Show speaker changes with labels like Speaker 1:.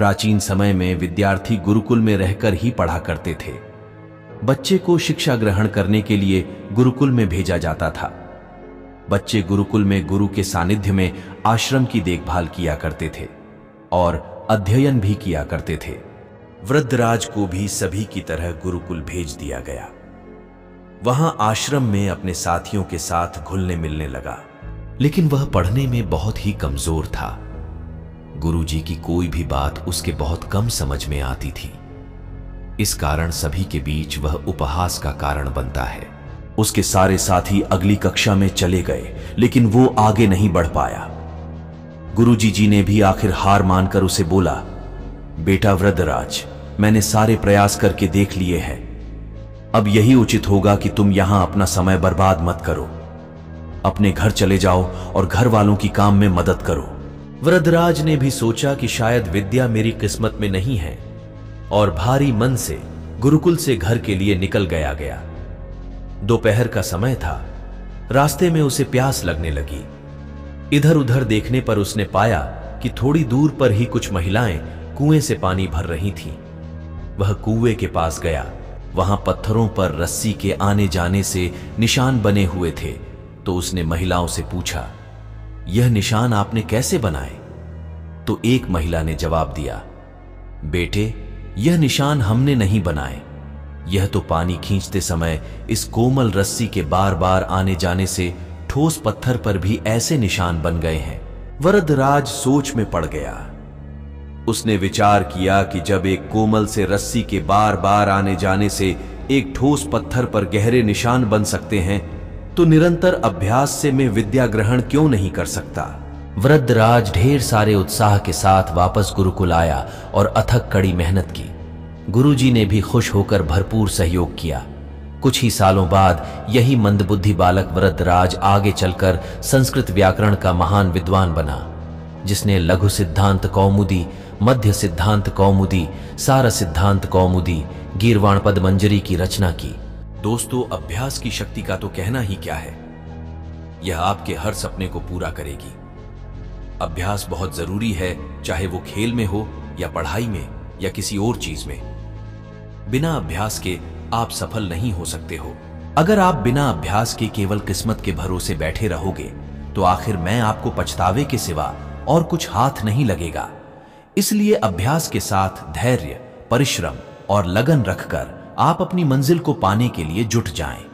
Speaker 1: प्राचीन समय में विद्यार्थी गुरुकुल में रहकर ही पढ़ा करते थे। बच्चे को शिक्षा ग्रहण करने के लिए गुरुकुल में भेजा जाता था। बच्चे गुरुकुल में गुरु के सानिध्य में आश्रम की देखभाल किया करते थे और अध्ययन भी किया करते थे। वृद्धराज को भी सभी की तरह गुरुकुल भेज दिया गया। वहां आश्रम में अपने साथियों के साथ घुलने मिलने लगा, लेकिन वह पढ़ने में बहुत ही कमजोर था। गुरुजी की कोई भी बात उसके बहुत कम समझ में आती थी। इस कारण सभी के बीच वह उपहास का कारण बनता है। उसके सारे साथी अगली कक्षा में चले गए, लेकिन वो आगे नहीं बढ़ पाया। गुरुजी जी ने भी आखिर हार मानकर उसे बोला, बेटा वृद्धराज, मैंने सारे प्रयास करके देख लिए हैं। अब यही उचित होगा कि तुम यहां अपना समय बर्बाद मत करो। अपने घर चले जाओ और घर वालों की काम में मदद करो। वृद्धराज ने भी सोचा कि शायद विद्या मेरी किस्मत में नहीं है और भारी मन से गुरुकुल से घर के लिए निकल गया। दोपहर का समय था। रास्ते में उसे प्यास लगने लगी। इधर उधर देखने पर उसने पाया कि थोड़ी दूर पर ही कुछ महिलाएं कुएं से पानी भर रही थीं। वह कुएं के पास गया। वहां पत्थरों पर रस्सी के आने जाने से निशान बने हुए थे। तो उसने महिलाओं से पूछा, यह निशान आपने कैसे बनाए? तो एक महिला ने जवाब दिया, बेटे, यह निशान हमने नहीं बनाए। यह तो पानी खींचते समय इस कोमल रस्सी के बार बार आने जाने से ठोस पत्थर पर भी ऐसे निशान बन गए हैं। वृद्धराज सोच में पड़ गया। उसने विचार किया कि जब एक कोमल से रस्सी के बार बार आने जाने से एक ठोस पत्थर पर गहरे निशान बन सकते हैं, तो निरंतर अभ्यास से मैं विद्या ग्रहण क्यों नहीं कर सकता। वृद्धराज ढेर सारे उत्साह के साथ वापस गुरुकुल आया और अथक कड़ी मेहनत की। गुरुजी ने भी खुश होकर भरपूर सहयोग किया। कुछ ही सालों बाद यही मंदबुद्धि बालक वृद्धराज आगे चलकर संस्कृत व्याकरण का महान विद्वान बना, जिसने लघु सिद्धांत कौमुदी, मध्य सिद्धांत कौमुदी, सार सिद्धांत कौमुदी, गीर्वाण पद मंजरी की रचना की। दोस्तों, अभ्यास की शक्ति का तो कहना ही क्या है। यह आपके हर सपने को पूरा करेगी। अभ्यास बहुत जरूरी है, चाहे वो खेल में हो या पढ़ाई में या किसी और चीज में। बिना अभ्यास के आप सफल नहीं हो सकते हो। अगर आप बिना अभ्यास के केवल किस्मत के भरोसे बैठे रहोगे तो आखिर में आपको पछतावे के सिवा और कुछ हाथ नहीं लगेगा। इसलिए अभ्यास के साथ धैर्य, परिश्रम और लगन रखकर आप अपनी मंजिल को पाने के लिए जुट जाएं।